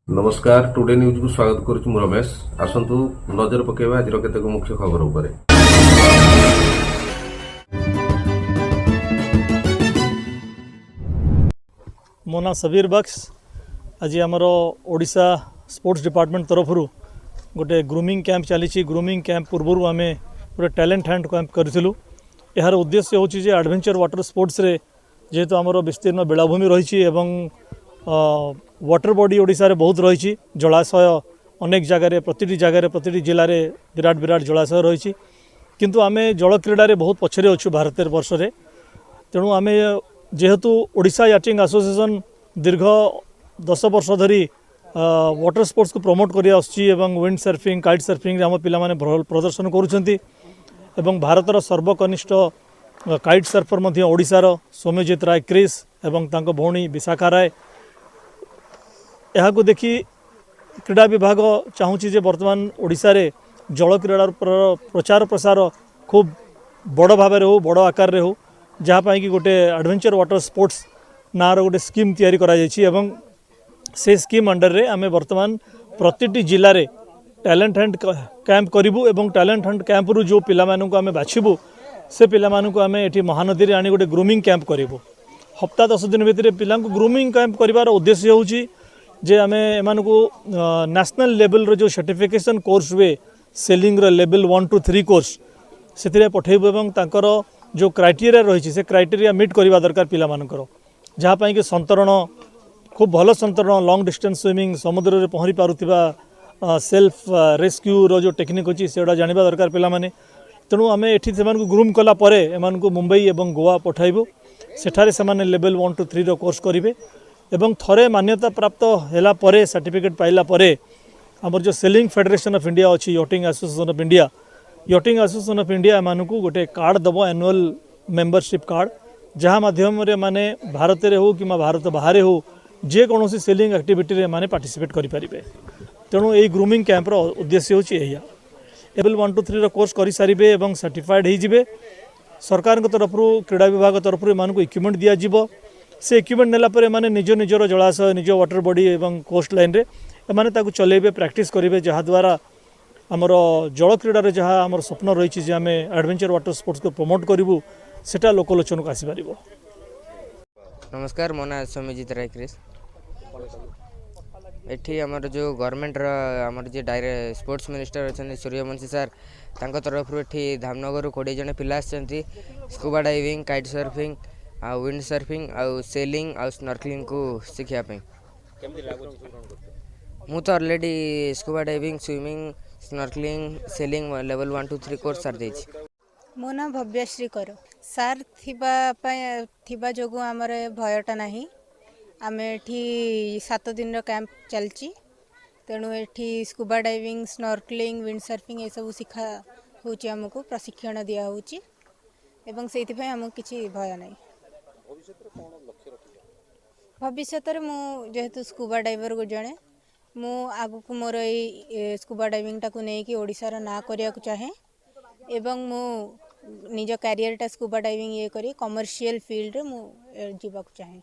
नमस्कार today news को स्वागत करुछु मु रमेश। आसंतु नजर पकेबा आज केतेक मुख्य खबर उपरे। मो ना सबीर बक्स। आज आमर ओडिशा स्पोर्ट्स डिपार्टमेंट तरफ गोटे ग्रूमिंग कैंप चली। ग्रूमिंग कैंप पूर्व आम गोटे टैलेंट हंट कैंप करूँ। यार उद्देश्य हूँ एडवेंचर वाटर स्पोर्ट्स रे जेहेतु आमर विस्तीर्ण बेलाभूमि रही वाटर बॉडी ओडिशा रे बहुत रही जलाशय अनेक जगार प्रति जिले में विराट विराट जलाशय रही किंतु आम जल क्रीडा बहुत पछरे अच्छु भारत वर्ष रे। तेणु आम जेहेतु ओडिशा याचिंग एसोसिएशन दीर्घ 10 वर्ष धरी वाटर स्पोर्ट्स को प्रमोट कर विंड सर्फिंग काइट सर्फिंग आम पिला माने प्रदर्शन करुँच। भारतर सर्वकनिष्ठ काइट सर्फर ओडिशार सौम्यजित राय क्रिस एवं तांको भौणी विशाखा राय। यहाँ देखी क्रीड़ा विभाग चाहूँगी जे वर्तमान ओडिशा रे जल क्रीडार प्रचार प्रसार खूब बड़ भाव में हो बड़ आकार रे हो जहाँपाई कि गोटे एडवेंचर वाटर स्पोर्ट्स नार गोटे स्कीम तैयारी करा जायछि एवं से स्कीम अंडर रे आमे वर्तमान प्रति जिले में टैलेंट हंट कैंप करूँ एवं टैलेंट हंट कैंप रु जो पिला मानू आमे बाछिबू से पिला मानू आमे एठी महानदी रे आनी गोटे ग्रूमिंग कैंप करूँ। हप्ता 10 दिन भितर पिला ग्रूमिंग कैंप करिवार उद्देश्य होउछि जे आमे एमान को नेशनल लेवल रो जो सर्टिफिकेशन कोर्स हुए सेलिंग रो लेवल 1 to 3 कोर्स से पठेबू एवं तांकर जो क्राइटेरिया रही से क्राइटेरिया मीट करवा दरकार पिला मानकर जहाँपाई कि संतरण खूब भल संतरण लॉन्ग डिस्टेंस स्विमिंग समुद्र रे पहरी पारुथिबा सेल्फ रेस्क्यू रो जो टेक्निक अच्छी से जानवा दरकार पिला माने। तेणु आम एठी सेमान को ग्रूम कला परे एमान को मुंबई एवं गोवा पठाइबू सेठारे सेमाने लेवल 1 to 3 रो कोर्स करिवे एवं थरे मान्यता प्राप्त हैला परे सर्टिफिकेट पाइला परे हमर जो सेलिंग फेडरेशन ऑफ इंडिया अच्छी यटिंग एसोसिएशन ऑफ इंडिया एमानकू गोटे कार्ड दबो एनुअल मेंबरशिप कार्ड जहाँ माध्यम रे माने भारत रे हो कि भारत बाहर हो जे कोनोसी सेलिंग एक्टिविटी रे माने पार्टिसिपेट करि परिबे। तेणु यही ग्रूमिंग कैंप रो उद्देश्य होची एया लेवल 1 to 3 रो कोर्स करि सारिबे एवं सर्टिफाइड हो जिवे। सरकार तरफ क्रीड़ा विभाग तरफ एमानकू इक्विपमेंट दिया जिवो से इक्विपमेंट नेला परे माने निज निजर जलाशय निज वाटर बॉडी एवं कोस्ट लाइन रे एमाने ताकू चलेबे प्रैक्टिस करेंगे जहाँ द्वारा आमर जल क्रीडा रे जहाँ आमर स्वप्न रही जे आमे एडवेंचर वाटर स्पोर्ट्स को प्रमोट करूँ सेटा लोकलोचन को आसीपर। नमस्कार मो ना सौम्यजित राय क्रिस। एठी आमर जो गवर्नमेंट आमर जे डायरेक्ट स्पोर्ट्स मिनिस्टर अच्छा सूर्यवंशी सर तांको तरफ एठी धामनगर 20 जन पिला आछंती स्कूबा डाइविंग काइट सर्फिंग आ विंड सर्फिंग आ सेलिंग आ स्नॉर्कलिंग को सिखिया पे मु तो already scuba diving swimming snorkelling selling level 1 to 3 course सार देछि। मो ना भव्यश्री कर सार थिबा जोगु आमर भयटा नाही आमे एठी 7 दिन रो कैंप चलची। तेणु एठी scuba diving snorkelling wind surfing ये सब सिखा होची हमको प्रशिक्षण दिया होची एवं सेति पय हमको किछि भय नाही। भविष्य मु जेहेतु स्कूबा डाइवर को जणे मु आगु को मोर ए स्कूबा डाइविंग टाकू नै कि ओडिसा रा ना करिया को चाहे एवं मु निज कैरियर टा स्कूबा डाइविंग ये करी कमर्शियल फील्ड रे मु जीवा को चाहे।